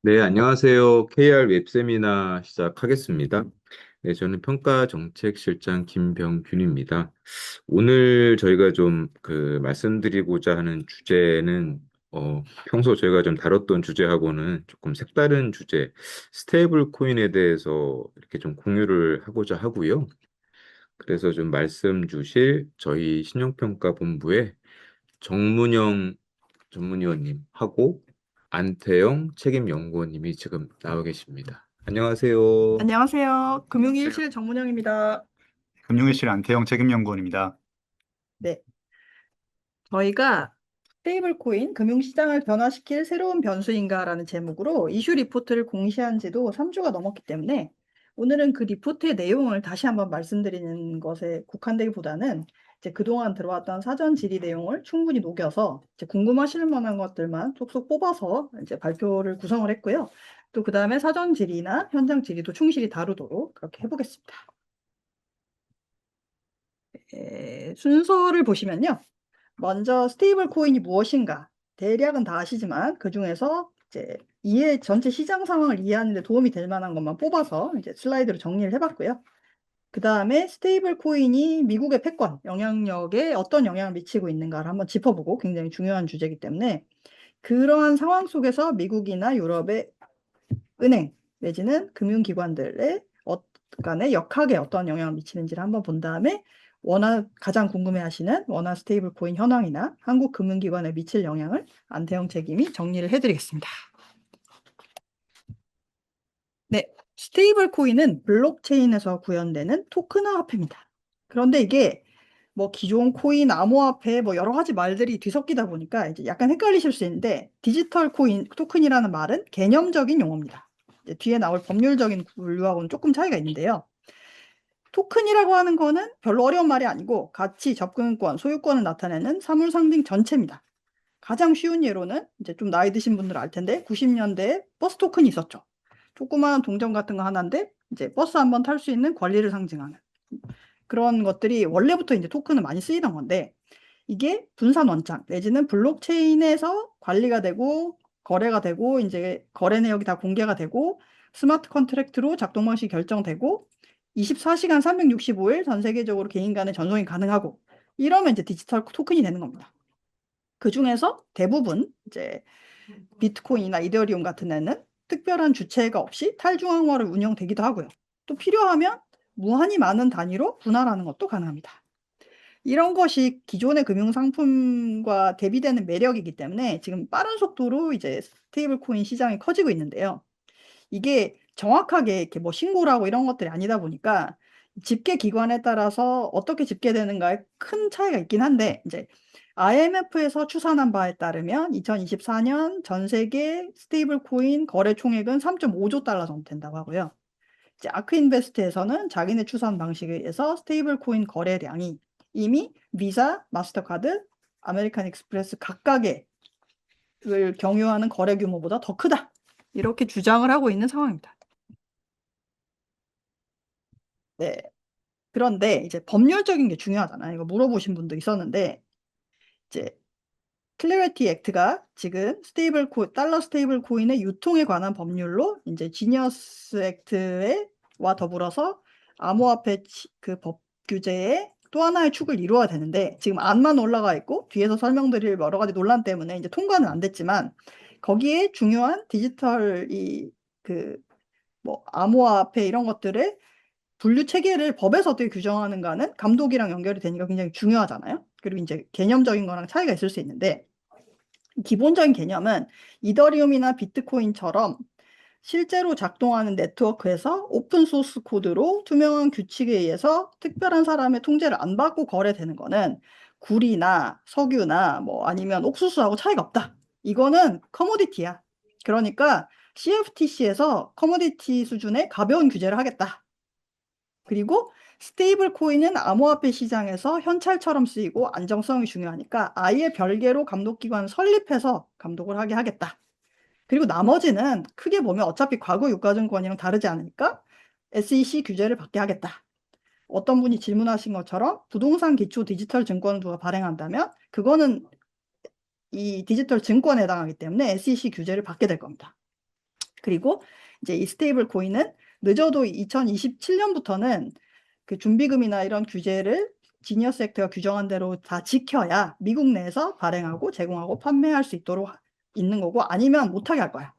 네, 안녕하세요. KR 웹세미나 시작하겠습니다. 네, 저는 평가정책실장 김병균입니다. 오늘 저희가 좀 말씀드리고자 하는 주제는 평소 저희가 좀 다뤘던 주제하고는 조금 색다른 주제, 스테이블 코인에 대해서 이렇게 좀 공유를 하고자 하고요. 그래서 좀 말씀 주실 저희 신용평가본부의 정문영 전문위원님하고 안태영 책임연구원님이 지금 나와 계십니다. 안녕하세요. 안녕하세요. 금융일실 정문영입니다. 금융일실 안태영 책임연구원입니다. 네, 저희가 스테이블 코인 금융시장을 변화시킬 새로운 변수인가라는 제목으로 이슈 리포트를 공시한 지도 3주가 넘었기 때문에 오늘은 그 리포트의 내용을 다시 한번 말씀드리는 것에 국한되기보다는 이제 그동안 들어왔던 사전 질의 내용을 충분히 녹여서 이제 궁금하실 만한 것들만 쏙쏙 뽑아서 이제 발표를 구성을 했고요. 또 그 다음에 사전 질의나 현장 질의도 충실히 다루도록 그렇게 해보겠습니다. 순서를 보시면요. 먼저 스테이블 코인이 무엇인가 대략은 다 아시지만 그중에서 이제 전체 시장 상황을 이해하는 데 도움이 될 만한 것만 뽑아서 이제 슬라이드로 정리를 해봤고요. 그 다음에 스테이블 코인이 미국의 패권 영향력에 어떤 영향을 미치고 있는가를 한번 짚어보고 굉장히 중요한 주제이기 때문에 그러한 상황 속에서 미국이나 유럽의 은행 내지는 금융기관들의 간의 역학에 어떤 영향을 미치는지를 한번 본 다음에 가장 궁금해하시는 원화 스테이블 코인 현황이나 한국 금융기관에 미칠 영향을 안태영 책임이 정리를 해드리겠습니다. 네, 스테이블 코인은 블록체인에서 구현되는 토큰화 화폐입니다. 그런데 이게 뭐 기존 코인, 암호화폐 뭐 여러 가지 말들이 뒤섞이다 보니까 이제 약간 헷갈리실 수 있는데 디지털 코인, 토큰이라는 말은 개념적인 용어입니다. 이제 뒤에 나올 법률적인 분류하고는 조금 차이가 있는데요. 토큰이라고 하는 거는 별로 어려운 말이 아니고 가치, 접근권, 소유권을 나타내는 사물 상징 전체입니다. 가장 쉬운 예로는 이제 좀 나이 드신 분들 알 텐데 90년대에 버스 토큰이 있었죠. 조그마한 동전 같은 거 하나인데 이제 버스 한번 탈 수 있는 권리를 상징하는 그런 것들이 원래부터 이제 토큰은 많이 쓰이던 건데 이게 분산 원장 내지는 블록체인에서 관리가 되고 거래가 되고 이제 거래 내역이 다 공개가 되고 스마트 컨트랙트로 작동 방식이 결정되고 24시간 365일 전 세계적으로 개인 간의 전송이 가능하고 이러면 이제 디지털 토큰이 되는 겁니다. 그 중에서 대부분 이제 비트코인이나 이더리움 같은 애는 특별한 주체가 없이 탈중앙화로 운영되기도 하고요. 또 필요하면 무한히 많은 단위로 분할하는 것도 가능합니다. 이런 것이 기존의 금융 상품과 대비되는 매력이기 때문에 지금 빠른 속도로 이제 스테이블 코인 시장이 커지고 있는데요. 이게 정확하게 이렇게 뭐 신고를 하고 이런 것들이 아니다 보니까 집계 기관에 따라서 어떻게 집계되는가에 큰 차이가 있긴 한데 이제 IMF에서 추산한 바에 따르면 2024년 전 세계 스테이블 코인 거래 총액은 3.5조 달러 정도 된다고 하고요. 이제 아크인베스트에서는 자기네 추산 방식에 의해서 스테이블 코인 거래량이 이미 비자, 마스터카드, 아메리칸 익스프레스 각각의 을 경유하는 거래 규모보다 더 크다. 이렇게 주장을 하고 있는 상황입니다. 네. 그런데 이제 법률적인 게 중요하잖아요. 이거 물어보신 분도 있었는데 이제 클래리티 액트가 지금 달러 스테이블 코인의 유통에 관한 법률로 이제 지니어스 액트와 더불어서 암호화폐 그 법 규제의 또 하나의 축을 이루어야 되는데 지금 안만 올라가 있고 뒤에서 설명드릴 여러 가지 논란 때문에 이제 통과는 안 됐지만 거기에 중요한 디지털 뭐 암호화폐 이런 것들의 분류 체계를 법에서 어떻게 규정하는가는 감독이랑 연결이 되니까 굉장히 중요하잖아요. 그리고 이제 개념적인 거랑 차이가 있을 수 있는데 기본적인 개념은 이더리움이나 비트코인처럼 실제로 작동하는 네트워크에서 오픈 소스 코드로 투명한 규칙에 의해서 특별한 사람의 통제를 안 받고 거래되는 거는 구리나 석유나 뭐 아니면 옥수수하고 차이가 없다. 이거는 커모디티야. 그러니까 CFTC에서 커모디티 수준의 가벼운 규제를 하겠다. 그리고 스테이블 코인은 암호화폐 시장에서 현찰처럼 쓰이고 안정성이 중요하니까 아예 별개로 감독기관 설립해서 감독을 하게 하겠다. 그리고 나머지는 크게 보면 어차피 과거 유가증권이랑 다르지 않으니까 SEC 규제를 받게 하겠다. 어떤 분이 질문하신 것처럼 부동산 기초 디지털 증권을 누가 발행한다면 그거는 이 디지털 증권에 해당하기 때문에 SEC 규제를 받게 될 겁니다. 그리고 이제 이 스테이블 코인은 늦어도 2027년부터는 그 준비금이나 이런 규제를 지니어스 액트가 규정한 대로 다 지켜야 미국 내에서 발행하고 제공하고 판매할 수 있도록 있는 거고, 아니면 못하게 할 거야.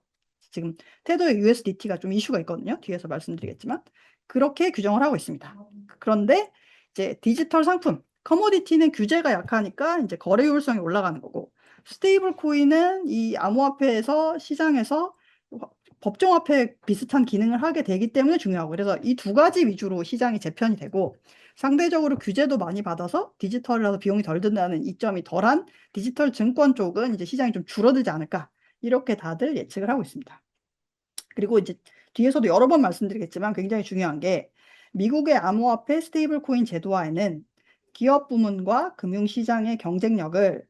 지금 테더의 USDT가 좀 이슈가 있거든요. 뒤에서 말씀드리겠지만 그렇게 규정을 하고 있습니다. 그런데 이제 디지털 상품, 커모디티는 규제가 약하니까 이제 거래율성이 올라가는 거고, 스테이블 코인은 이 암호화폐에서 시장에서 법정화폐 비슷한 기능을 하게 되기 때문에 중요하고, 그래서 이 두 가지 위주로 시장이 재편이 되고, 상대적으로 규제도 많이 받아서 디지털이라서 비용이 덜 든다는 이점이 덜한 디지털 증권 쪽은 이제 시장이 좀 줄어들지 않을까, 이렇게 다들 예측을 하고 있습니다. 그리고 이제 뒤에서도 여러 번 말씀드리겠지만 굉장히 중요한 게, 미국의 암호화폐 스테이블 코인 제도화에는 기업 부문과 금융시장의 경쟁력을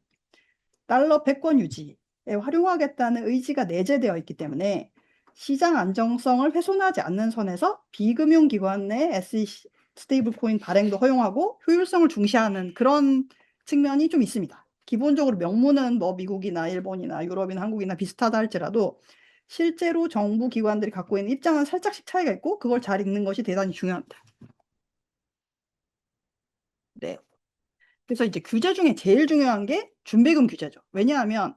달러 패권 유지에 활용하겠다는 의지가 내재되어 있기 때문에 시장 안정성을 훼손하지 않는 선에서 비금융기관 내 SEC 스테이블 코인 발행도 허용하고 효율성을 중시하는 그런 측면이 좀 있습니다. 기본적으로 명문은 뭐 미국이나 일본이나 유럽이나 한국이나 비슷하다 할지라도 실제로 정부 기관들이 갖고 있는 입장은 살짝씩 차이가 있고, 그걸 잘 읽는 것이 대단히 중요합니다. 네. 그래서 이제 규제 중에 제일 중요한 게 준비금 규제죠. 왜냐하면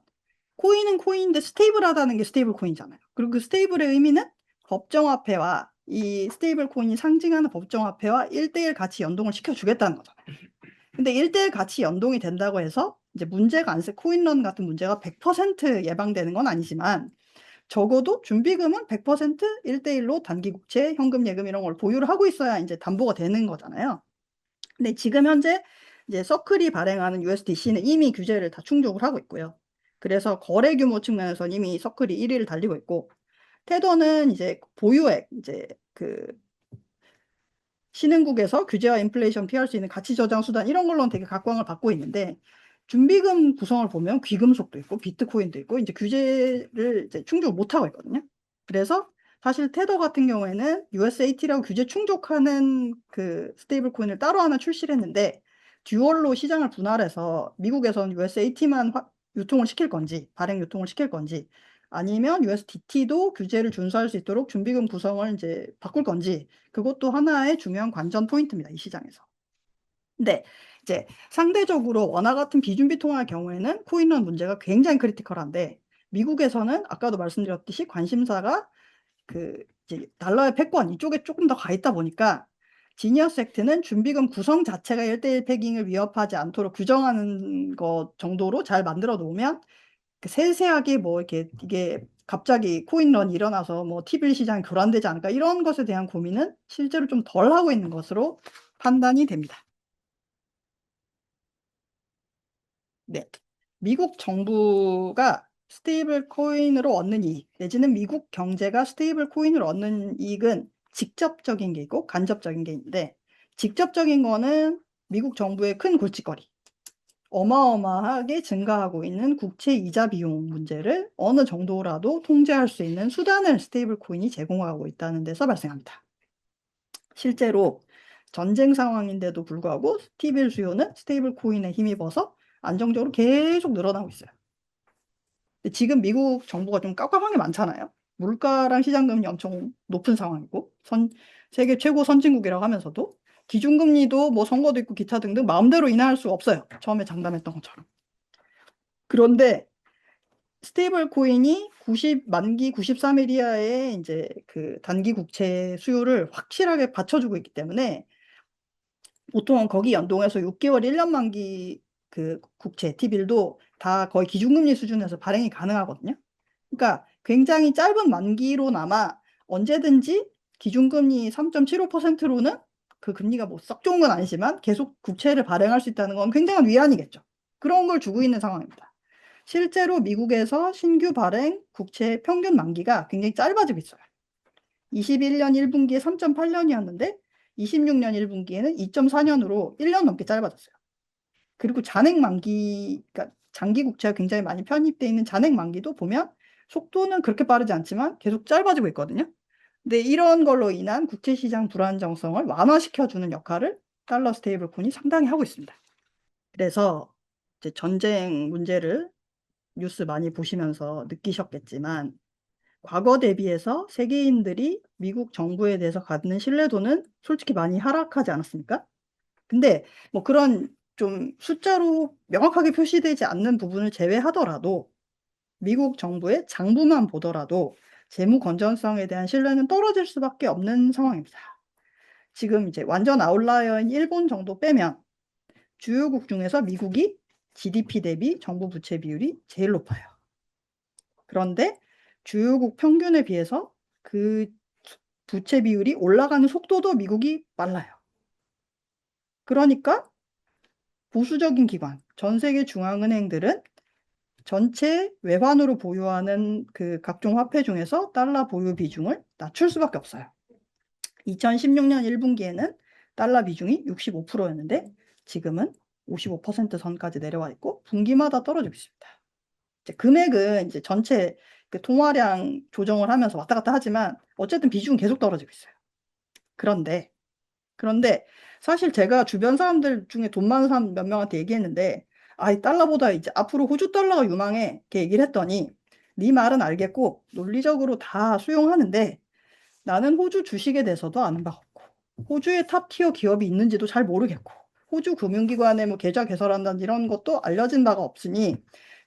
코인은 코인인데 스테이블하다는 게 스테이블 코인이잖아요. 그리고 그 스테이블의 의미는 법정화폐와 이 스테이블 코인이 상징하는 법정화폐와 1대1 같이 연동을 시켜주겠다는 거잖아요. 근데 1대1 같이 연동이 된다고 해서 이제 문제가 안 생, 코인런 같은 문제가 100% 예방되는 건 아니지만, 적어도 준비금은 100% 1대1로 단기 국채, 현금 예금 이런 걸 보유를 하고 있어야 이제 담보가 되는 거잖아요. 근데 지금 현재 이제 서클이 발행하는 USDC는 이미 규제를 다 충족을 하고 있고요. 그래서 거래 규모 측면에서는 이미 서클이 1위를 달리고 있고, 테더는 이제 보유액, 이제 그 신흥국에서 규제와 인플레이션 피할 수 있는 가치 저장 수단 이런 걸로는 되게 각광을 받고 있는데, 준비금 구성을 보면 귀금속도 있고 비트코인도 있고 이제 규제를 이제 충족 못 하고 있거든요. 그래서 사실 테더 같은 경우에는 USAT라고 규제 충족하는 그 스테이블 코인을 따로 하나 출시를 했는데, 듀얼로 시장을 분할해서 미국에서는 USAT만 유통을 시킬 건지, 발행 유통을 시킬 건지, 아니면 USDT도 규제를 준수할 수 있도록 준비금 구성을 이제 바꿀 건지, 그것도 하나의 중요한 관전 포인트입니다, 이 시장에서. 근데 이제 상대적으로 원화 같은 비준비 통화의 경우에는 코인런 문제가 굉장히 크리티컬한데, 미국에서는 아까도 말씀드렸듯이 관심사가 그 이제 달러의 패권 이쪽에 조금 더 가 있다 보니까, 지니어스 액트는 준비금 구성 자체가 1대1 패깅을 위협하지 않도록 규정하는 것 정도로 잘 만들어 놓으면, 세세하게 뭐 이렇게 이게 갑자기 코인런이 일어나서 뭐 T빌 시장이 교란되지 않을까 이런 것에 대한 고민은 실제로 좀 덜 하고 있는 것으로 판단이 됩니다. 네. 미국 정부가 스테이블 코인으로 얻는 이익, 내지는 미국 경제가 스테이블 코인으로 얻는 이익은 직접적인 게 있고 간접적인 게 있는데, 직접적인 거는 미국 정부의 큰 골칫거리, 어마어마하게 증가하고 있는 국채 이자 비용 문제를 어느 정도라도 통제할 수 있는 수단을 스테이블 코인이 제공하고 있다는 데서 발생합니다. 실제로 전쟁 상황인데도 불구하고 T빌 수요는 스테이블 코인에 힘입어서 안정적으로 계속 늘어나고 있어요. 근데 지금 미국 정부가 좀 깝깝한 게 많잖아요. 물가랑 시장금리 엄청 높은 상황이고, 세계 최고 선진국이라고 하면서도 기준금리도 뭐 선거도 있고 기타 등등 마음대로 인하할 수가 없어요. 처음에 장담했던 것처럼. 그런데 스테이블 코인이 만기 93일 이하의 이제 그 단기 국채 수요를 확실하게 받쳐주고 있기 때문에, 보통은 거기 연동해서 6개월, 1년 만기 그 국채, T빌도 다 거의 기준금리 수준에서 발행이 가능하거든요. 그러니까 굉장히 짧은 만기로나마 언제든지 기준금리 3.75%로는, 그 금리가 뭐 썩 좋은 건 아니지만 계속 국채를 발행할 수 있다는 건 굉장한 위안이겠죠. 그런 걸 주고 있는 상황입니다. 실제로 미국에서 신규 발행 국채 평균 만기가 굉장히 짧아지고 있어요. 21년 1분기에 3.8년이었는데 26년 1분기에는 2.4년으로 1년 넘게 짧아졌어요. 그리고 잔액 만기, 그러니까 장기 국채가 굉장히 많이 편입되어 있는 잔액 만기도 보면 속도는 그렇게 빠르지 않지만 계속 짧아지고 있거든요. 근데 이런 걸로 인한 국채 시장 불안정성을 완화시켜주는 역할을 달러 스테이블 코인이 상당히 하고 있습니다. 그래서 이제 전쟁 문제를 뉴스 많이 보시면서 느끼셨겠지만, 과거 대비해서 세계인들이 미국 정부에 대해서 갖는 신뢰도는 솔직히 많이 하락하지 않았습니까? 근데 뭐 그런 좀 숫자로 명확하게 표시되지 않는 부분을 제외하더라도 미국 정부의 장부만 보더라도 재무 건전성에 대한 신뢰는 떨어질 수밖에 없는 상황입니다. 지금 이제 완전 아웃라이어인 일본 정도 빼면 주요국 중에서 미국이 GDP 대비 정부 부채 비율이 제일 높아요. 그런데 주요국 평균에 비해서 그 부채 비율이 올라가는 속도도 미국이 빨라요. 그러니까 보수적인 기관, 전 세계 중앙은행들은 전체 외환으로 보유하는 그 각종 화폐 중에서 달러 보유 비중을 낮출 수밖에 없어요. 2016년 1분기에는 달러 비중이 65%였는데 지금은 55% 선까지 내려와 있고 분기마다 떨어지고 있습니다. 이제 금액은 이제 전체 그 통화량 조정을 하면서 왔다 갔다 하지만 어쨌든 비중은 계속 떨어지고 있어요. 그런데 사실 제가 주변 사람들 중에 돈 많은 사람 몇 명한테 얘기했는데 이 달러보다 이제 앞으로 호주 달러가 유망해 이렇게 얘기를 했더니 네 말은 알겠고 논리적으로 다 수용하는데 나는 호주 주식에 대해서도 아는 바가 없고 호주의 탑티어 기업이 있는지도 잘 모르겠고 호주 금융기관에 뭐 계좌 개설한다는 이런 것도 알려진 바가 없으니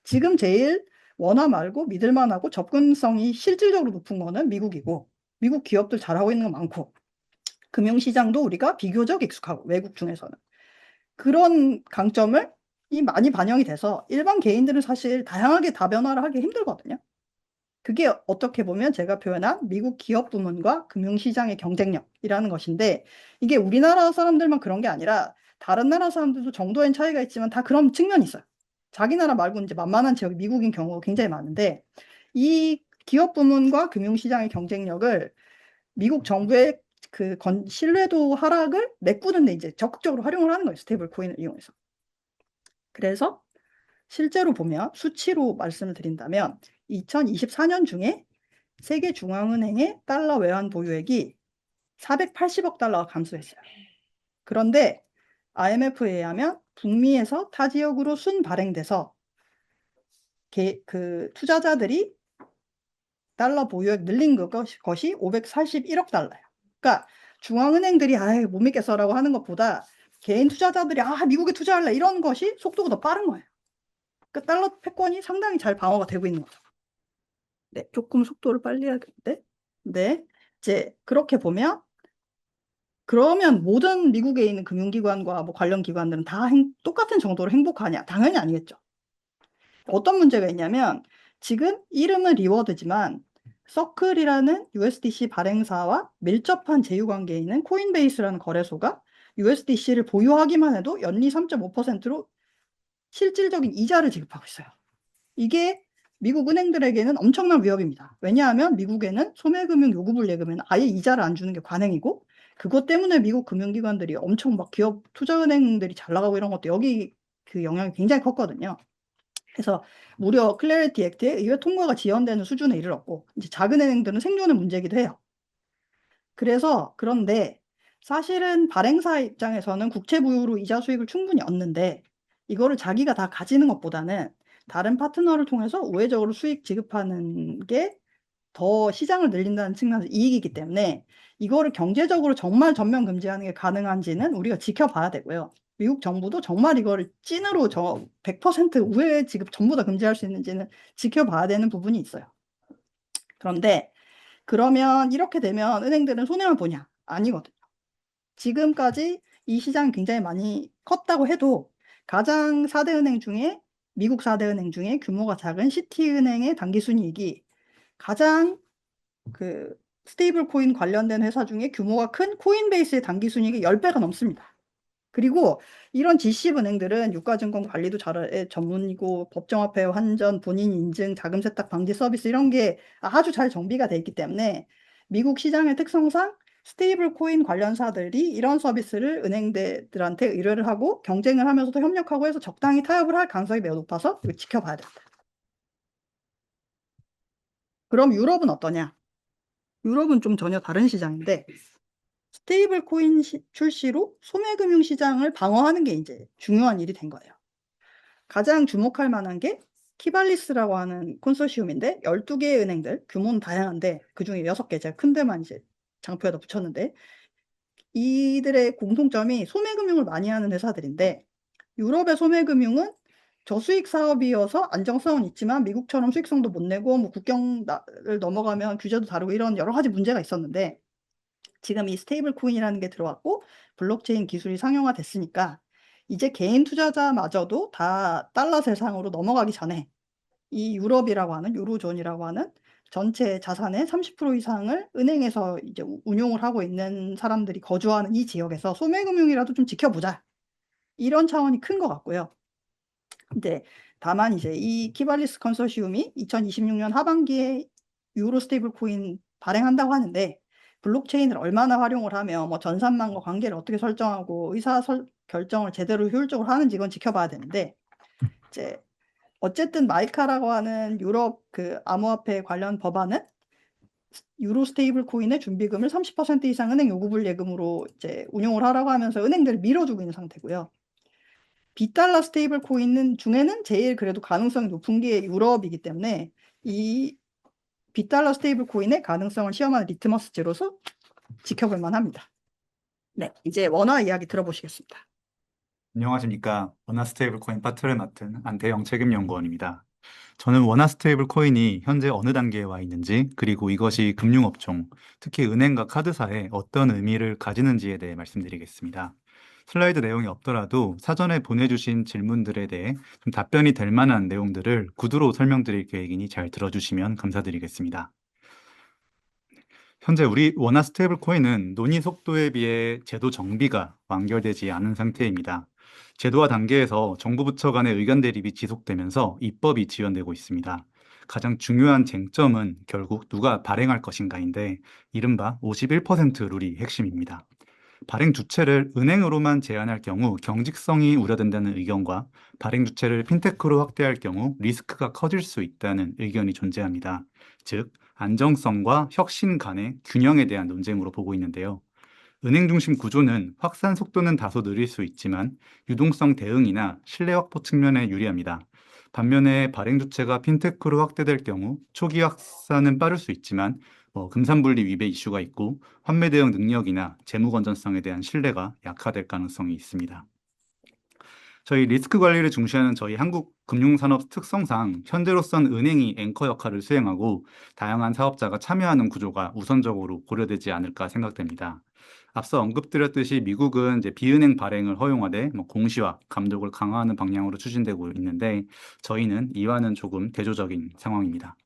지금 제일 원화 말고 믿을만하고 접근성이 실질적으로 높은 거는 미국이고 미국 기업들 잘하고 있는 거 많고 금융시장도 우리가 비교적 익숙하고 외국 중에서는 그런 강점을 많이 반영이 돼서 일반 개인들은 사실 다양하게 다변화를 하기 힘들거든요. 그게 어떻게 보면 제가 표현한 미국 기업 부문과 금융시장의 경쟁력이라는 것인데 이게 우리나라 사람들만 그런 게 아니라 다른 나라 사람들도 정도의 차이가 있지만 다 그런 측면이 있어요. 자기 나라 말고 이제 만만한 지역이 미국인 경우가 굉장히 많은데 이 기업 부문과 금융시장의 경쟁력을 미국 정부의 그 신뢰도 하락을 메꾸는데 이제 적극적으로 활용을 하는 거예요. 스테이블 코인을 이용해서. 그래서 실제로 보면 수치로 말씀을 드린다면 2024년 중에 세계 중앙은행의 달러 외환 보유액이 480억 달러가 감소했어요. 그런데 IMF에 의하면 북미에서 타 지역으로 순발행돼서 그 투자자들이 달러 보유액 늘린 것이 541억 달러예요. 그러니까 중앙은행들이 못 믿겠어라고 하는 것보다 개인 투자자들이 미국에 투자할래 이런 것이 속도가 더 빠른 거예요. 그 달러 패권이 상당히 잘 방어가 되고 있는 거죠. 네, 조금 속도를 빨리 해야겠는데. 네, 이제 그렇게 보면 그러면 모든 미국에 있는 금융기관과 뭐 관련 기관들은 다 똑같은 정도로 행복하냐? 당연히 아니겠죠. 어떤 문제가 있냐면 지금 이름은 리워드지만 서클이라는 USDC 발행사와 밀접한 제휴 관계에 있는 코인베이스라는 거래소가 USDC를 보유하기만 해도 연리 3.5%로 실질적인 이자를 지급하고 있어요. 이게 미국 은행들에게는 엄청난 위협입니다. 왜냐하면 미국에는 소매금융 요구불 예금에는 아예 이자를 안 주는 게 관행이고 그것 때문에 미국 금융기관들이 엄청 막 기업 투자은행들이 잘 나가고 이런 것도 여기 그 영향이 굉장히 컸거든요. 그래서 무려 클래리티 액트에 의회 통과가 지연되는 수준에 이르렀고 이제 작은 은행들은 생존의 문제이기도 해요. 그런데 사실은 발행사 입장에서는 국채 부유로 이자 수익을 충분히 얻는데 이거를 자기가 다 가지는 것보다는 다른 파트너를 통해서 우회적으로 수익 지급하는 게 더 시장을 늘린다는 측면에서 이익이기 때문에 이거를 경제적으로 정말 전면 금지하는 게 가능한지는 우리가 지켜봐야 되고요. 미국 정부도 정말 이거를 찐으로 100% 우회 지급 전부 다 금지할 수 있는지는 지켜봐야 되는 부분이 있어요. 그런데 그러면 이렇게 되면 은행들은 손해만 보냐? 아니거든요. 지금까지 이 시장이 굉장히 많이 컸다고 해도 가장 4대 은행 중에 미국 4대 은행 중에 규모가 작은 시티은행의 당기순이익이 가장 그 스테이블 코인 관련된 회사 중에 규모가 큰 코인베이스의 당기순이익이 10배가 넘습니다. 그리고 이런 G10 은행들은 유가증권 관리도 잘 전문이고 법정화폐 환전, 본인 인증, 자금 세탁 방지 서비스 이런 게 아주 잘 정비가 돼 있기 때문에 미국 시장의 특성상 스테이블 코인 관련사들이 이런 서비스를 은행들한테 의뢰를 하고 경쟁을 하면서도 협력하고 해서 적당히 타협을 할 가능성이 매우 높아서 이거 지켜봐야 된다. 그럼 유럽은 어떠냐? 유럽은 좀 전혀 다른 시장인데 스테이블 코인 출시로 소매금융 시장을 방어하는 게 이제 중요한 일이 된 거예요. 가장 주목할 만한 게 키발리스라고 하는 콘소시움인데 12개의 은행들, 규모는 다양한데 그중에 6개 제가 큰 데만 이제 장표에다 붙였는데 이들의 공통점이 소매금융을 많이 하는 회사들인데 유럽의 소매금융은 저수익 사업이어서 안정성은 있지만 미국처럼 수익성도 못 내고 뭐 국경을 넘어가면 규제도 다르고 이런 여러 가지 문제가 있었는데 지금 이 스테이블 코인이라는 게 들어왔고 블록체인 기술이 상용화됐으니까 이제 개인 투자자마저도 다 달러 세상으로 넘어가기 전에 이 유럽이라고 하는 유로존이라고 하는 전체 자산의 30% 이상을 은행에서 이제 운용을 하고 있는 사람들이 거주하는 이 지역에서 소매금융이라도 좀 지켜보자. 이런 차원이 큰 것 같고요. 이제 다만 이제 이 키발리스 컨소시움이 2026년 하반기에 유로 스테이블 코인 발행한다고 하는데 블록체인을 얼마나 활용을 하며 뭐 전산망과 관계를 어떻게 설정하고 결정을 제대로 효율적으로 하는지 이건 지켜봐야 되는데 이제 어쨌든 마이카라고 하는 유럽 그 암호화폐 관련 법안은 유로 스테이블 코인의 준비금을 30% 이상 은행 요구불 예금으로 이제 운용을 하라고 하면서 은행들을 밀어주고 있는 상태고요. 비달러 스테이블 코인 중에는 제일 그래도 가능성이 높은 게 유럽이기 때문에 이 비달러 스테이블 코인의 가능성을 시험하는 리트머스지로서 지켜볼 만합니다. 네, 이제 원화 이야기 들어보시겠습니다. 안녕하십니까. 원화 스테이블 코인 파트를 맡은 안태영 책임연구원입니다. 저는 원화 스테이블 코인이 현재 어느 단계에 와 있는지, 그리고 이것이 금융업종, 특히 은행과 카드사에 어떤 의미를 가지는지에 대해 말씀드리겠습니다. 슬라이드 내용이 없더라도 사전에 보내주신 질문들에 대해 좀 답변이 될 만한 내용들을 구두로 설명드릴 계획이니 잘 들어주시면 감사드리겠습니다. 현재 우리 원화 스테이블 코인은 논의 속도에 비해 제도 정비가 완결되지 않은 상태입니다. 제도화 단계에서 정부 부처 간의 의견 대립이 지속되면서 입법이 지연되고 있습니다. 가장 중요한 쟁점은 결국 누가 발행할 것인가인데 이른바 51% 룰이 핵심입니다. 발행 주체를 은행으로만 제한할 경우 경직성이 우려된다는 의견과 발행 주체를 핀테크로 확대할 경우 리스크가 커질 수 있다는 의견이 존재합니다. 즉, 안정성과 혁신 간의 균형에 대한 논쟁으로 보고 있는데요. 은행 중심 구조는 확산 속도는 다소 느릴 수 있지만 유동성 대응이나 신뢰 확보 측면에 유리합니다. 반면에 발행 주체가 핀테크로 확대될 경우 초기 확산은 빠를 수 있지만 금산분리 위배 이슈가 있고 환매 대응 능력이나 재무 건전성에 대한 신뢰가 약화될 가능성이 있습니다. 저희 리스크 관리를 중시하는 저희 한국 금융산업 특성상 현재로선 은행이 앵커 역할을 수행하고 다양한 사업자가 참여하는 구조가 우선적으로 고려되지 않을까 생각됩니다. 앞서 언급드렸듯이 미국은 이제 비은행 발행을 허용하되 공시와 감독을 강화하는 방향으로 추진되고 있는데 저희는 이와는 조금 대조적인 상황입니다.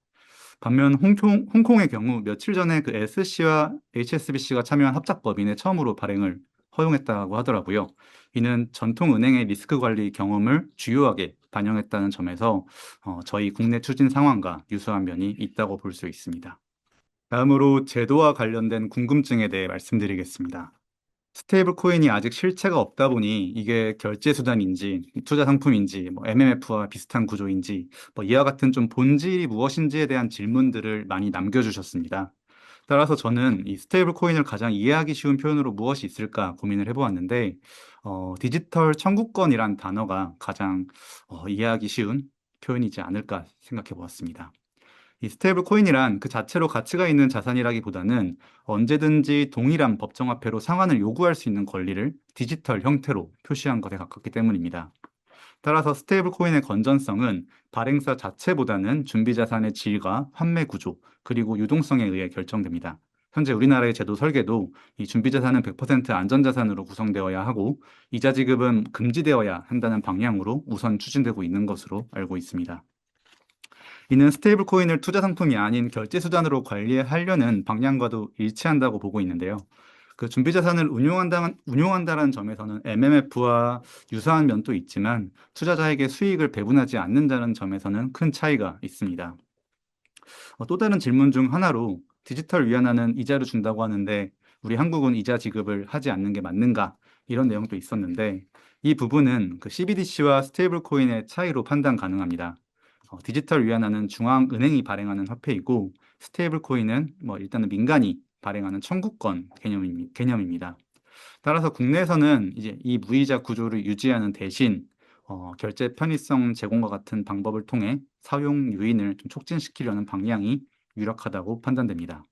반면 홍콩의 경우 며칠 전에 그 SC와 HSBC가 참여한 합작법인에 처음으로 발행을 허용했다고 하더라고요. 이는 전통 은행의 리스크 관리 경험을 주요하게 반영했다는 점에서 저희 국내 추진 상황과 유사한 면이 있다고 볼 수 있습니다. 다음으로 제도와 관련된 궁금증에 대해 말씀드리겠습니다. 스테이블 코인이 아직 실체가 없다 보니 이게 결제 수단인지 투자 상품인지 MMF와 비슷한 구조인지 이와 같은 좀 본질이 무엇인지에 대한 질문들을 많이 남겨주셨습니다. 따라서 저는 이 스테이블 코인을 가장 이해하기 쉬운 표현으로 무엇이 있을까 고민을 해보았는데 디지털 청구권이란 단어가 가장 이해하기 쉬운 표현이지 않을까 생각해 보았습니다. 이 스테이블 코인이란 그 자체로 가치가 있는 자산이라기보다는 언제든지 동일한 법정화폐로 상환을 요구할 수 있는 권리를 디지털 형태로 표시한 것에 가깝기 때문입니다. 따라서 스테이블 코인의 건전성은 발행사 자체보다는 준비 자산의 질과 환매 구조, 그리고 유동성에 의해 결정됩니다. 현재 우리나라의 제도 설계도 이 준비 자산은 100% 안전 자산으로 구성되어야 하고 이자 지급은 금지되어야 한다는 방향으로 우선 추진되고 있는 것으로 알고 있습니다. 이는 스테이블 코인을 투자 상품이 아닌 결제 수단으로 관리하려는 방향과도 일치한다고 보고 있는데요. 그 준비 자산을 운용한다는 점에서는 MMF와 유사한 면도 있지만 투자자에게 수익을 배분하지 않는다는 점에서는 큰 차이가 있습니다. 또 다른 질문 중 하나로 디지털 위안화는 이자를 준다고 하는데 우리 한국은 이자 지급을 하지 않는 게 맞는가? 이런 내용도 있었는데 이 부분은 그 CBDC와 스테이블 코인의 차이로 판단 가능합니다. 디지털 위안화는 중앙은행이 발행하는 화폐이고 스테이블 코인은 일단은 민간이 발행하는 청구권 개념입니다. 따라서 국내에서는 이제 이 무이자 구조를 유지하는 대신 결제 편의성 제공과 같은 방법을 통해 사용 유인을 좀 촉진시키려는 방향이 유력하다고 판단됩니다.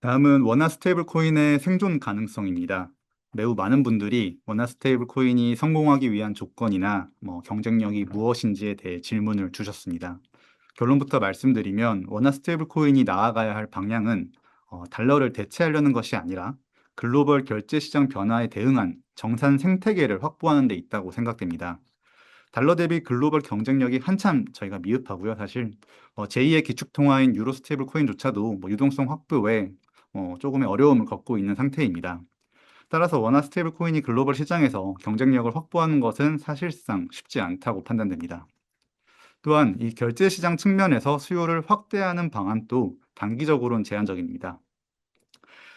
다음은 원화 스테이블 코인의 생존 가능성입니다. 매우 많은 분들이 원화 스테이블 코인이 성공하기 위한 조건이나 경쟁력이 무엇인지에 대해 질문을 주셨습니다. 결론부터 말씀드리면 원화 스테이블 코인이 나아가야 할 방향은 달러를 대체하려는 것이 아니라 글로벌 결제 시장 변화에 대응한 정산 생태계를 확보하는 데 있다고 생각됩니다. 달러 대비 글로벌 경쟁력이 한참 저희가 미흡하고요. 사실 제2의 기축통화인 유로 스테이블 코인조차도 유동성 확보에 조금의 어려움을 겪고 있는 상태입니다. 따라서 원화 스테이블 코인이 글로벌 시장에서 경쟁력을 확보하는 것은 사실상 쉽지 않다고 판단됩니다. 또한 이 결제 시장 측면에서 수요를 확대하는 방안도 단기적으로는 제한적입니다.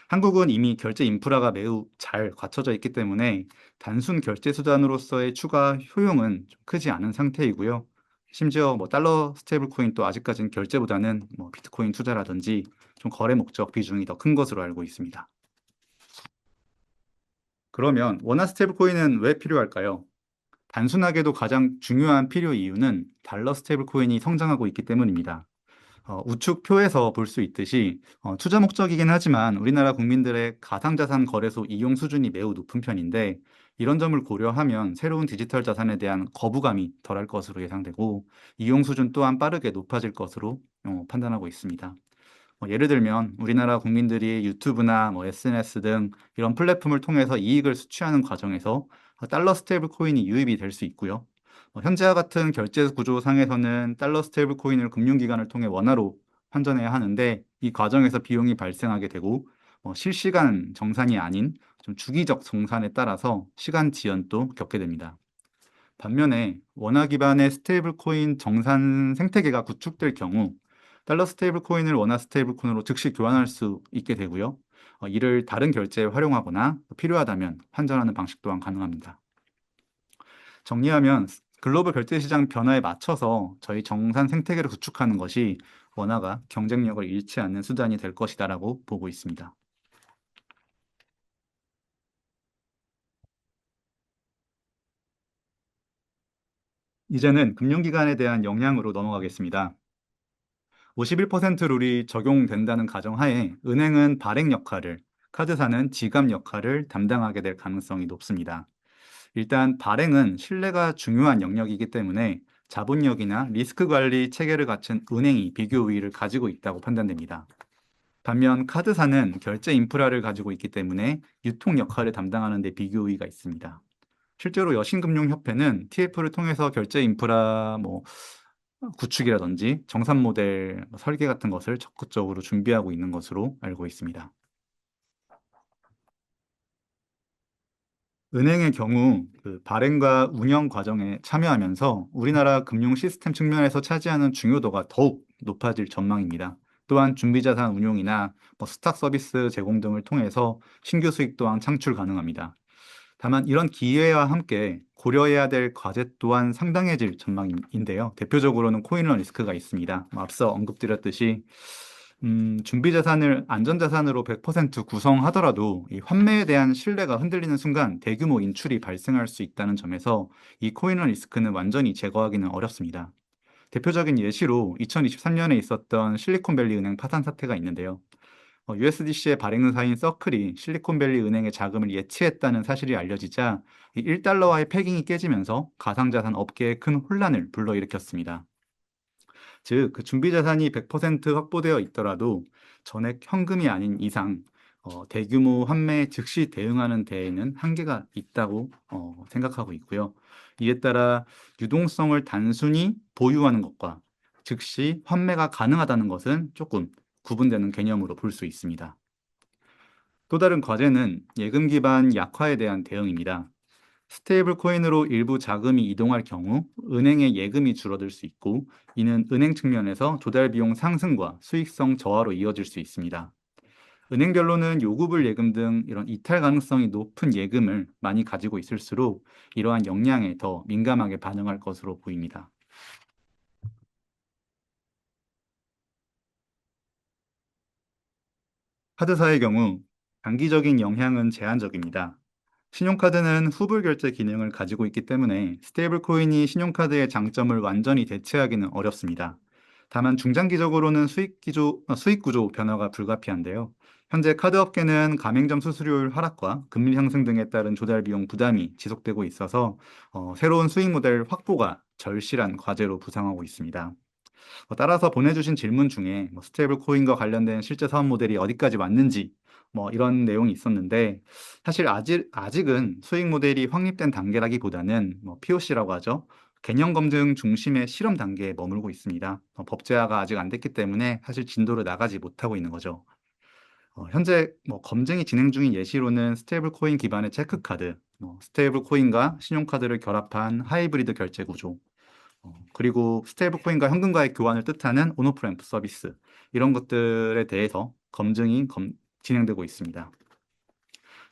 한국은 이미 결제 인프라가 매우 잘 갖춰져 있기 때문에 단순 결제 수단으로서의 추가 효용은 좀 크지 않은 상태이고요. 심지어 달러 스테이블 코인도 아직까지는 결제보다는 비트코인 투자라든지 좀 거래 목적 비중이 더 큰 것으로 알고 있습니다. 그러면 원화 스테이블 코인은 왜 필요할까요? 단순하게도 가장 중요한 필요 이유는 달러 스테이블 코인이 성장하고 있기 때문입니다. 우측표에서 볼 수 있듯이 투자 목적이긴 하지만 우리나라 국민들의 가상자산 거래소 이용 수준이 매우 높은 편인데 이런 점을 고려하면 새로운 디지털 자산에 대한 거부감이 덜할 것으로 예상되고 이용 수준 또한 빠르게 높아질 것으로 판단하고 있습니다. 예를 들면 우리나라 국민들이 유튜브나 SNS 등 이런 플랫폼을 통해서 이익을 수취하는 과정에서 달러 스테이블 코인이 유입이 될 수 있고요. 현재와 같은 결제 구조상에서는 달러 스테이블 코인을 금융기관을 통해 원화로 환전해야 하는데 이 과정에서 비용이 발생하게 되고 실시간 정산이 아닌 좀 주기적 정산에 따라서 시간 지연도 겪게 됩니다. 반면에 원화 기반의 스테이블 코인 정산 생태계가 구축될 경우 달러 스테이블 코인을 원화 스테이블 코인으로 즉시 교환할 수 있게 되고요. 이를 다른 결제에 활용하거나 필요하다면 환전하는 방식 또한 가능합니다. 정리하면 글로벌 결제 시장 변화에 맞춰서 저희 정산 생태계를 구축하는 것이 원화가 경쟁력을 잃지 않는 수단이 될 것이다라고 보고 있습니다. 이제는 금융기관에 대한 영향으로 넘어가겠습니다. 51% 룰이 적용된다는 가정하에 은행은 발행 역할을, 카드사는 지갑 역할을 담당하게 될 가능성이 높습니다. 일단 발행은 신뢰가 중요한 영역이기 때문에 자본력이나 리스크 관리 체계를 갖춘 은행이 비교 우위를 가지고 있다고 판단됩니다. 반면 카드사는 결제 인프라를 가지고 있기 때문에 유통 역할을 담당하는 데 비교 우위가 있습니다. 실제로 여신금융협회는 TF를 통해서 결제 인프라 구축이라든지 정산 모델 설계 같은 것을 적극적으로 준비하고 있는 것으로 알고 있습니다. 은행의 경우 그 발행과 운영 과정에 참여하면서 우리나라 금융 시스템 측면에서 차지하는 중요도가 더욱 높아질 전망입니다. 또한 준비자산 운용이나 스탁 서비스 제공 등을 통해서 신규 수익 또한 창출 가능합니다. 다만 이런 기회와 함께 고려해야 될 과제 또한 상당해질 전망인데요. 대표적으로는 코인런 리스크가 있습니다. 앞서 언급드렸듯이 준비 자산을 안전 자산으로 100% 구성하더라도 이 환매에 대한 신뢰가 흔들리는 순간 대규모 인출이 발생할 수 있다는 점에서 이 코인런 리스크는 완전히 제거하기는 어렵습니다. 대표적인 예시로 2023년에 있었던 실리콘밸리 은행 파산 사태가 있는데요. USDC의 발행사인 서클이 실리콘밸리 은행의 자금을 예치했다는 사실이 알려지자 이 1달러와의 패깅이 깨지면서 가상자산 업계에 큰 혼란을 불러일으켰습니다. 즉, 그 준비 자산이 100% 확보되어 있더라도 전액 현금이 아닌 이상 대규모 환매에 즉시 대응하는 데에는 한계가 있다고 생각하고 있고요. 이에 따라 유동성을 단순히 보유하는 것과 즉시 환매가 가능하다는 것은 조금 구분되는 개념으로 볼 수 있습니다. 또 다른 과제는 예금 기반 약화에 대한 대응입니다. 스테이블 코인으로 일부 자금이 이동할 경우 은행의 예금이 줄어들 수 있고 이는 은행 측면에서 조달 비용 상승과 수익성 저하로 이어질 수 있습니다. 은행별로는 요구불 예금 등 이런 이탈 가능성이 높은 예금을 많이 가지고 있을수록 이러한 영향에 더 민감하게 반응할 것으로 보입니다. 카드사의 경우 단기적인 영향은 제한적입니다. 신용카드는 후불 결제 기능을 가지고 있기 때문에 스테이블 코인이 신용카드의 장점을 완전히 대체하기는 어렵습니다. 다만 중장기적으로는 수익 구조 변화가 불가피한데요. 현재 카드 업계는 가맹점 수수료율 하락과 금리 상승 등에 따른 조달 비용 부담이 지속되고 있어서 새로운 수익 모델 확보가 절실한 과제로 부상하고 있습니다. 따라서 보내주신 질문 중에 스테이블 코인과 관련된 실제 사업 모델이 어디까지 맞는지 이런 내용이 있었는데, 사실 아직은 수익 모델이 확립된 단계라기보다는 POC라고 하죠. 개념 검증 중심의 실험 단계에 머물고 있습니다. 법제화가 아직 안 됐기 때문에 사실 진도를 나가지 못하고 있는 거죠. 현재 검증이 진행 중인 예시로는 스테이블 코인 기반의 체크카드, 스테이블 코인과 신용카드를 결합한 하이브리드 결제 구조, 그리고 스테이블 코인과 현금과의 교환을 뜻하는 온오프램프 서비스, 이런 것들에 대해서 검증이 진행되고 있습니다.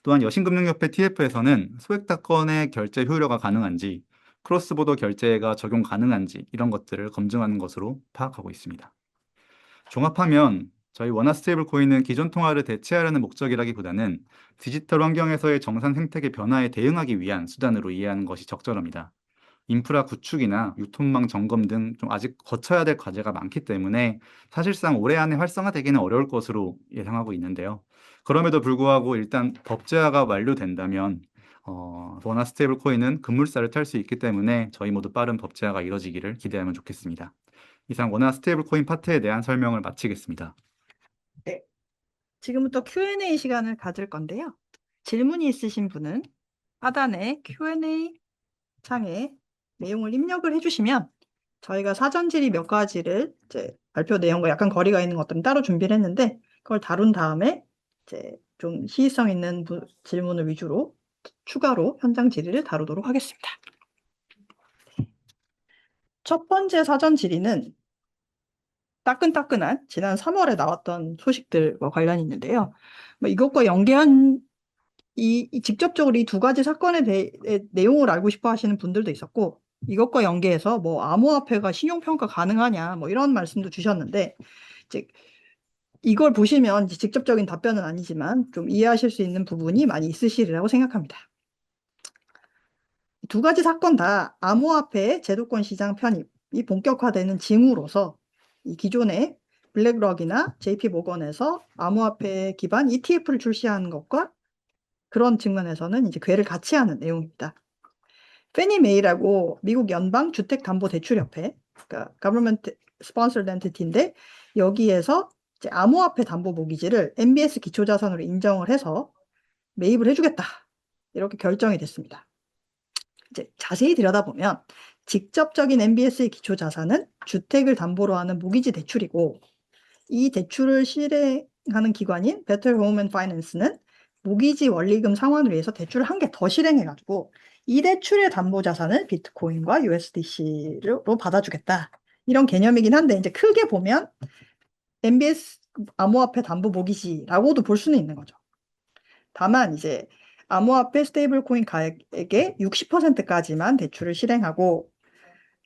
또한 여신금융협회 TF에서는 소액 건의 결제 효율화가 가능한지, 크로스보더 결제가 적용 가능한지 이런 것들을 검증하는 것으로 파악하고 있습니다. 종합하면 저희 원화 스테이블 코인은 기존 통화를 대체하려는 목적이라기보다는 디지털 환경에서의 정산 생태계 변화에 대응하기 위한 수단으로 이해하는 것이 적절합니다. 인프라 구축이나 유통망 점검 등 좀 아직 거쳐야 될 과제가 많기 때문에 사실상 올해 안에 활성화되기는 어려울 것으로 예상하고 있는데요. 그럼에도 불구하고 일단 법제화가 완료된다면 원화 스테이블 코인은 급물살을 탈 수 있기 때문에 저희 모두 빠른 법제화가 이뤄지기를 기대하면 좋겠습니다. 이상 원화 스테이블 코인 파트에 대한 설명을 마치겠습니다. 네. 지금부터 Q&A 시간을 가질 건데요. 질문이 있으신 분은 하단에 Q&A 창에 내용을 입력을 해주시면 저희가 사전 질의 몇 가지를 이제 발표 내용과 약간 거리가 있는 것들은 따로 준비를 했는데 그걸 다룬 다음에 이제 좀 시의성 있는 질문을 위주로 추가로 현장 질의를 다루도록 하겠습니다. 첫 번째 사전 질의는 따끈따끈한 지난 3월에 나왔던 소식들과 관련이 있는데요. 이것과 연계한 직접적으로 이 두 가지 사건에 대해 내용을 알고 싶어 하시는 분들도 있었고, 이것과 연계해서 암호화폐가 신용평가 가능하냐 이런 말씀도 주셨는데, 이제 이걸 보시면 이제 직접적인 답변은 아니지만 좀 이해하실 수 있는 부분이 많이 있으시리라고 생각합니다. 두 가지 사건 다 암호화폐의 제도권 시장 편입이 본격화되는 징후로서 이 기존의 블랙록이나 JP모건에서 암호화폐 기반 ETF를 출시하는 것과 그런 측면에서는 이제 궤를 같이 하는 내용입니다. 페니메이라고 미국 연방 주택담보대출협회, 그러니까 Government Sponsored Entity인데 여기에서 이제 암호화폐 담보 모기지를 MBS 기초자산으로 인정을 해서 매입을 해주겠다 이렇게 결정이 됐습니다. 이제 자세히 들여다보면 직접적인 MBS의 기초자산은 주택을 담보로 하는 모기지 대출이고 이 대출을 실행하는 기관인 Better Home and Finance는 모기지 원리금 상환을 위해서 대출을 한 개 더 실행해가지고 이 대출의 담보 자산을 비트코인과 USDC로 받아주겠다. 이런 개념이긴 한데 이제 크게 보면 MBS 암호화폐 담보 모기지라고도 볼 수는 있는 거죠. 다만 이제 암호화폐 스테이블 코인 가액의 60%까지만 대출을 실행하고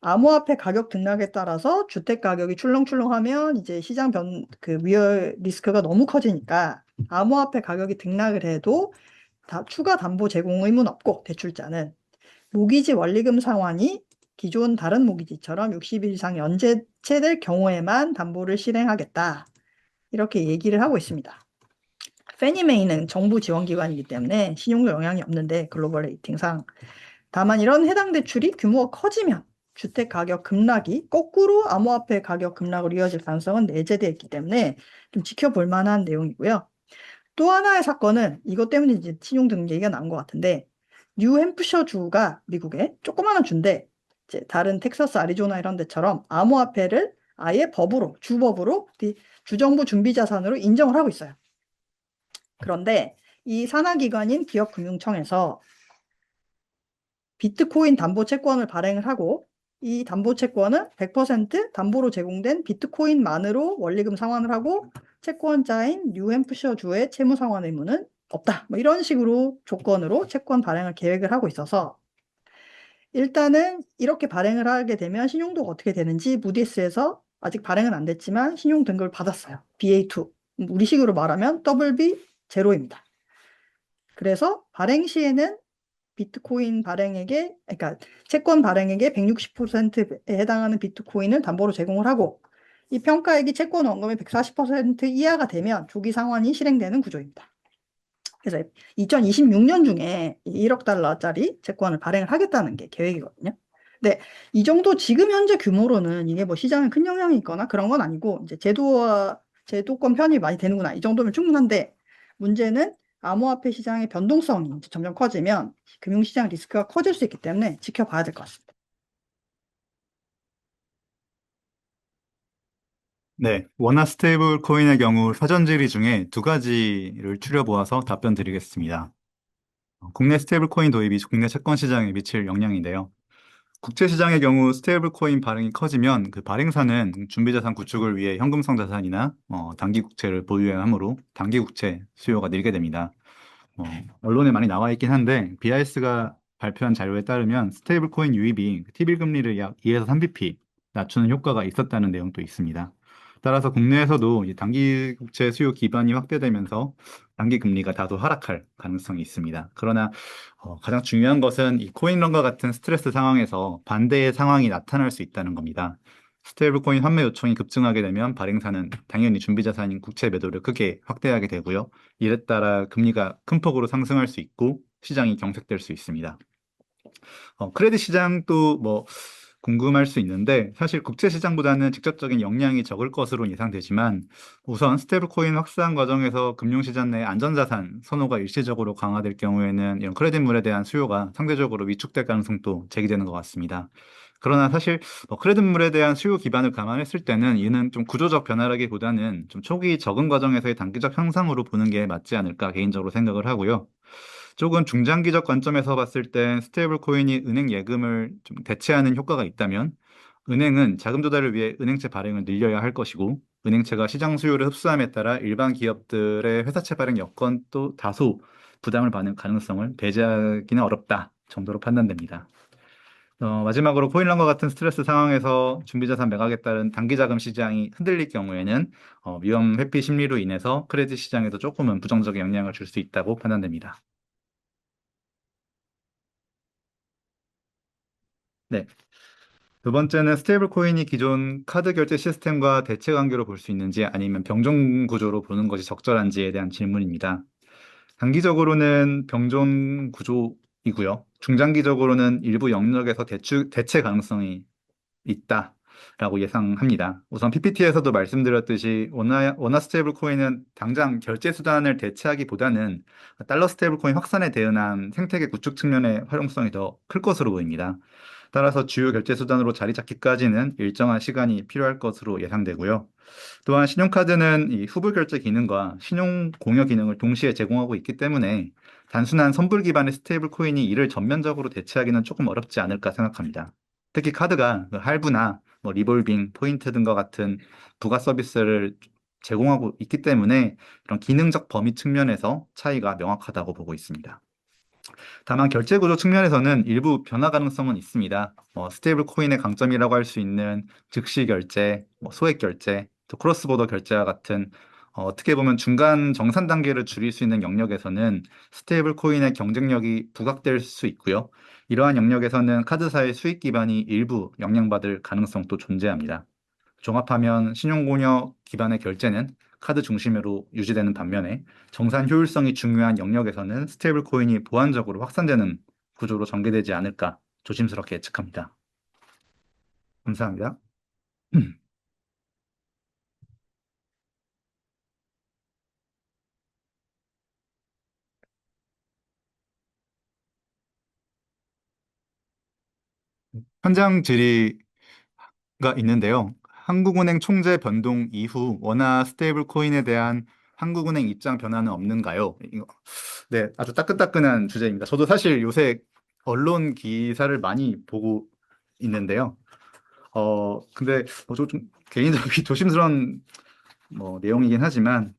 암호화폐 가격 등락에 따라서 주택 가격이 출렁출렁하면 이제 시장 위험 리스크가 너무 커지니까 암호화폐 가격이 등락을 해도 추가 담보 제공 의무는 없고 대출자는 모기지 원리금 상환이 기존 다른 모기지처럼 60일 이상 연체될 경우에만 담보를 실행하겠다. 이렇게 얘기를 하고 있습니다. 페니메이는 정부 지원기관이기 때문에 신용도 영향이 없는데 글로벌 레이팅상 다만 이런 해당 대출이 규모가 커지면 주택 가격 급락이 거꾸로 암호화폐 가격 급락으로 이어질 가능성은 내재되어 있기 때문에 좀 지켜볼 만한 내용이고요. 또 하나의 사건은 이것 때문에 이제 신용 등 얘기가 나온 것 같은데 뉴햄프셔 주가 미국의 조그마한 주인데 이제 다른 텍사스, 아리조나 이런 데처럼 암호화폐를 아예 주법으로 주정부 준비자산으로 인정을 하고 있어요. 그런데 이 산하기관인 기업금융청에서 비트코인 담보채권을 발행을 하고 이 담보채권은 100% 담보로 제공된 비트코인만으로 원리금 상환을 하고 채권자인 뉴햄프셔 주의 채무 상환 의무는 없다. 이런 식으로 조건으로 채권 발행을 계획을 하고 있어서 일단은 이렇게 발행을 하게 되면 신용도가 어떻게 되는지 무디스에서 아직 발행은 안 됐지만 신용 등급을 받았어요. BA2. 우리식으로 말하면 WB 제로입니다. 그래서 발행 시에는 비트코인 발행액에, 그러니까 채권 발행액의 160%에 해당하는 비트코인을 담보로 제공을 하고 이 평가액이 채권 원금의 140% 이하가 되면 조기 상환이 실행되는 구조입니다. 그래서 2026년 중에 1억 달러짜리 채권을 발행을 하겠다는 게 계획이거든요. 근데 이 정도 지금 현재 규모로는 이게 뭐 시장에 큰 영향이 있거나 그런 건 아니고 이제 제도권 편입이 많이 되는구나 이 정도면 충분한데 문제는 암호화폐 시장의 변동성이 이제 점점 커지면 금융시장 리스크가 커질 수 있기 때문에 지켜봐야 될 것 같습니다. 네, 원화 스테이블 코인의 경우 사전 질의 중에 두 가지를 추려보아서 답변 드리겠습니다. 국내 스테이블 코인 도입이 국내 채권 시장에 미칠 영향인데요. 국제 시장의 경우 스테이블 코인 발행이 커지면 그 발행사는 준비 자산 구축을 위해 현금성 자산이나 단기 국채를 보유해야 하므로 단기 국채 수요가 늘게 됩니다. 언론에 많이 나와 있긴 한데 BIS가 발표한 자료에 따르면 스테이블 코인 유입이 T빌 금리를 약 2에서 3bp 낮추는 효과가 있었다는 내용도 있습니다. 따라서 국내에서도 이 단기 국채 수요 기반이 확대되면서 단기 금리가 다소 하락할 가능성이 있습니다. 그러나 가장 중요한 것은 이 코인런과 같은 스트레스 상황에서 반대의 상황이 나타날 수 있다는 겁니다. 스테이블 코인 환매 요청이 급증하게 되면 발행사는 당연히 준비 자산인 국채 매도를 크게 확대하게 되고요. 이에 따라 금리가 큰 폭으로 상승할 수 있고 시장이 경색될 수 있습니다. 크레딧 시장도 뭐 궁금할 수 있는데 사실 국제 시장보다는 직접적인 영향이 적을 것으로 예상되지만 우선 스테이블 코인 확산 과정에서 금융시장 내 안전자산 선호가 일시적으로 강화될 경우에는 이런 크레딧물에 대한 수요가 상대적으로 위축될 가능성도 제기되는 것 같습니다. 그러나 사실 크레딧물에 대한 수요 기반을 감안했을 때는 이는 좀 구조적 변화라기보다는 좀 초기 적응 과정에서의 단기적 향상으로 보는 게 맞지 않을까 개인적으로 생각을 하고요. 조금 중장기적 관점에서 봤을 땐 스테이블 코인이 은행 예금을 좀 대체하는 효과가 있다면 은행은 자금 조달을 위해 은행채 발행을 늘려야 할 것이고 은행채가 시장 수요를 흡수함에 따라 일반 기업들의 회사채 발행 여건도 다소 부담을 받는 가능성을 배제하기는 어렵다 정도로 판단됩니다. 마지막으로 코인런과 같은 스트레스 상황에서 준비자산 매각에 따른 단기자금 시장이 흔들릴 경우에는 위험 회피 심리로 인해서 크레딧 시장에도 조금은 부정적인 영향을 줄 수 있다고 판단됩니다. 네. 두 번째는 스테이블 코인이 기존 카드 결제 시스템과 대체 관계로 볼 수 있는지 아니면 병존 구조로 보는 것이 적절한지에 대한 질문입니다. 단기적으로는 병존 구조이고요. 중장기적으로는 일부 영역에서 대체 가능성이 있다라고 예상합니다. 우선 PPT에서도 말씀드렸듯이 원화 스테이블 코인은 당장 결제 수단을 대체하기보다는 달러 스테이블 코인 확산에 대응한 생태계 구축 측면의 활용성이 더 클 것으로 보입니다. 따라서 주요 결제 수단으로 자리 잡기까지는 일정한 시간이 필요할 것으로 예상되고요. 또한 신용카드는 이 후불 결제 기능과 신용 공여 기능을 동시에 제공하고 있기 때문에 단순한 선불 기반의 스테이블 코인이 이를 전면적으로 대체하기는 조금 어렵지 않을까 생각합니다. 특히 카드가 그 할부나 뭐 리볼빙, 포인트 등과 같은 부가 서비스를 제공하고 있기 때문에 이런 기능적 범위 측면에서 차이가 명확하다고 보고 있습니다. 다만 결제 구조 측면에서는 일부 변화 가능성은 있습니다. 스테이블 코인의 강점이라고 할 수 있는 즉시 결제, 소액 결제, 또 크로스보더 결제와 같은 어떻게 보면 중간 정산 단계를 줄일 수 있는 영역에서는 스테이블 코인의 경쟁력이 부각될 수 있고요. 이러한 영역에서는 카드사의 수익 기반이 일부 영향받을 가능성도 존재합니다. 종합하면 신용공여 기반의 결제는 카드 중심으로 유지되는 반면에 정산 효율성이 중요한 영역에서는 스테이블 코인이 보완적으로 확산되는 구조로 전개되지 않을까 조심스럽게 예측합니다. 감사합니다. 현장 질의가 있는데요. 한국은행 총재 변동 이후 원화 스테이블 코인에 대한 한국은행 입장 변화는 없는가요? 네, 아주 따끈따끈한 주제입니다. 저도 사실 요새 언론 기사를 많이 보고 있는데요. 근데 좀 개인적으로 조심스러운 내용이긴 하지만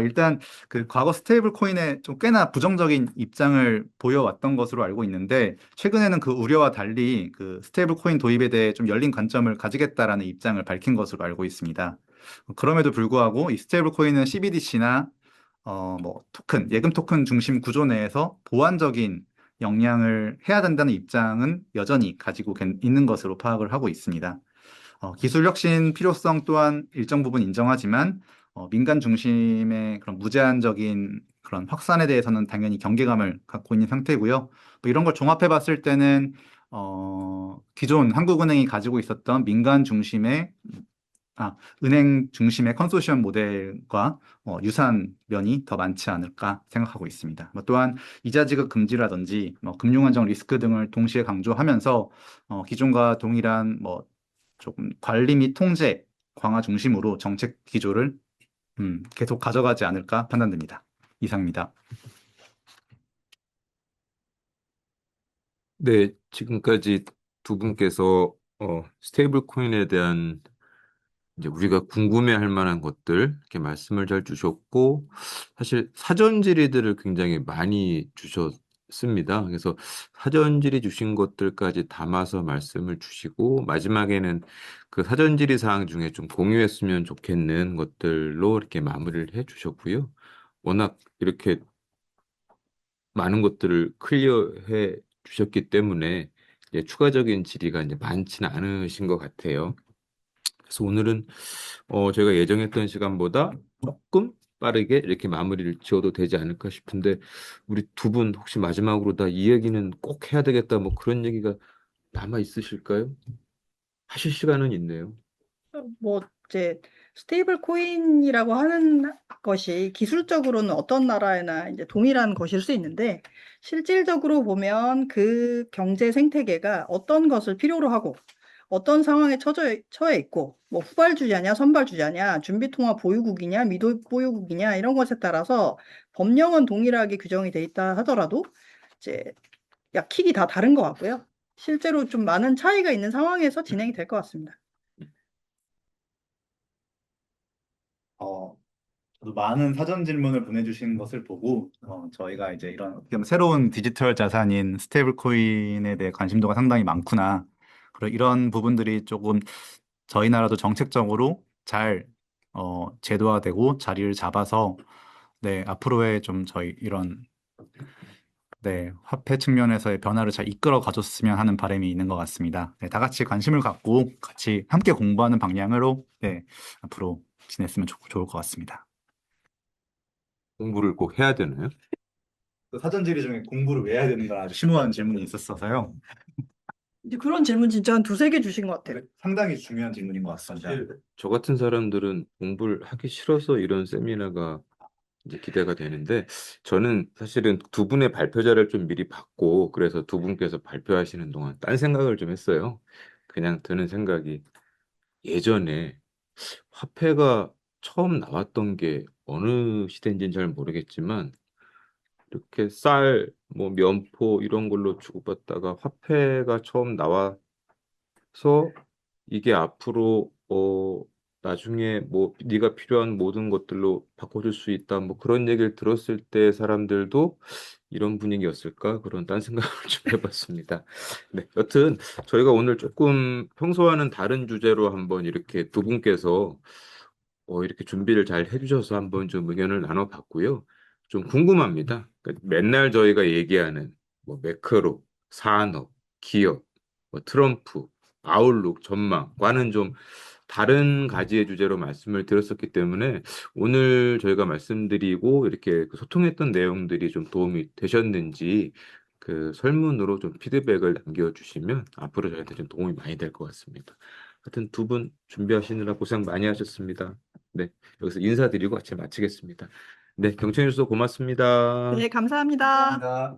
일단 그 과거 스테이블 코인에 좀 꽤나 부정적인 입장을 보여왔던 것으로 알고 있는데 최근에는 그 우려와 달리 그 스테이블 코인 도입에 대해 좀 열린 관점을 가지겠다라는 입장을 밝힌 것으로 알고 있습니다. 그럼에도 불구하고 이 스테이블 코인은 CBDC나 토큰, 예금 토큰 중심 구조 내에서 보완적인 역량을 해야 된다는 입장은 여전히 가지고 있는 것으로 파악을 하고 있습니다. 기술 혁신 필요성 또한 일정 부분 인정하지만 민간 중심의 그런 무제한적인 그런 확산에 대해서는 당연히 경계감을 갖고 있는 상태고요. 뭐 이런 걸 종합해 봤을 때는 기존 한국은행이 가지고 있었던 민간 중심의 은행 중심의 컨소시엄 모델과 유사한 면이 더 많지 않을까 생각하고 있습니다. 뭐 또한 이자 지급 금지라든지 금융 안정 리스크 등을 동시에 강조하면서 기존과 동일한 조금 관리 및 통제 강화 중심으로 정책 기조를 계속 가져가지 않을까 판단됩니다. 이상입니다. 네, 지금까지 두 분께서 스테이블 코인에 대한 이제 우리가 궁금해할 만한 것들 이렇게 말씀을 잘 주셨고 사실 사전 질의들을 굉장히 많이 주셨습니다. 그래서 사전 질의 주신 것들까지 담아서 말씀을 주시고 마지막에는 그 사전 질의 사항 중에 좀 공유했으면 좋겠는 것들로 이렇게 마무리를 해 주셨고요. 워낙 이렇게 많은 것들을 클리어해 주셨기 때문에 이제 추가적인 질의가 이제 많지는 않으신 것 같아요. 그래서 오늘은 저희가 예정했던 시간보다 조금 빠르게 이렇게 마무리를 지어도 되지 않을까 싶은데 우리 두 분 혹시 마지막으로 다 이 얘기는 꼭 해야 되겠다 뭐 그런 얘기가 남아 있으실까요? 하실 시간은 있네요. 뭐 이제 스테이블 코인이라고 하는 것이 기술적으로는 어떤 나라에나 이제 동일한 것일 수 있는데 실질적으로 보면 그 경제 생태계가 어떤 것을 필요로 하고 어떤 상황에 처해 있고 뭐 후발주자냐 선발주자냐 준비통화 보유국이냐 미보유국이냐 이런 것에 따라서 법령은 동일하게 규정이 돼 있다 하더라도 이제 약킥이 다 다른 것 같고요. 실제로 좀 많은 차이가 있는 상황에서 진행이 될 것 같습니다. 저도 많은 사전 질문을 보내주신 것을 보고 저희가 이제 이런 어떻게 보면 새로운 디지털 자산인 스테이블 코인에 대해 관심도가 상당히 많구나. 그리고 이런 부분들이 조금 저희 나라도 정책적으로 잘 제도화되고 자리를 잡아서 네, 앞으로의 좀 저희 이런 네, 화폐 측면에서의 변화를 잘 이끌어 가줬으면 하는 바람이 있는 것 같습니다. 네, 다 같이 관심을 갖고 같이 함께 공부하는 방향으로 네, 앞으로 지냈으면 좋을 것 같습니다. 공부를 꼭 해야 되나요? 그 사전 질의 중에 공부를 왜 해야 되는가 아주 심오한 질문이 있었어서요. 이제 그런 질문 진짜 한 두세 개 주신 것 같아요. 상당히 중요한 질문인 것 같습니다. 사실 저 같은 사람들은 공부를 하기 싫어서 이런 세미나가 이제 기대가 되는데 저는 사실은 두 분의 발표자를 좀 미리 받고 그래서 두 분께서 발표하시는 동안 딴 생각을 좀 했어요. 그냥 드는 생각이 예전에 화폐가 처음 나왔던 게 어느 시대인지는 잘 모르겠지만 이렇게 쌀, 뭐 면포 이런 걸로 주고받다가 화폐가 처음 나와서 이게 앞으로 나중에 뭐 네가 필요한 모든 것들로 바꿔줄 수 있다 뭐 그런 얘기를 들었을 때 사람들도 이런 분위기였을까 그런 딴 생각을 좀 해봤습니다. 네, 여튼 저희가 오늘 조금 평소와는 다른 주제로 한번 이렇게 두 분께서 이렇게 준비를 잘 해주셔서 한번 좀 의견을 나눠봤고요. 좀 궁금합니다. 그러니까 맨날 저희가 얘기하는 뭐 매크로, 산업, 기업, 뭐 트럼프, 아웃룩, 전망과는 좀 다른 가지의 주제로 말씀을 드렸었기 때문에 오늘 저희가 말씀드리고 이렇게 그 소통했던 내용들이 좀 도움이 되셨는지 그 설문으로 좀 피드백을 남겨주시면 앞으로 저희한테 좀 도움이 많이 될 것 같습니다. 하여튼 두 분 준비하시느라 고생 많이 하셨습니다. 네, 여기서 인사드리고 같이 마치겠습니다. 네, 경청해 주셔서 고맙습니다. 네, 감사합니다. 감사합니다.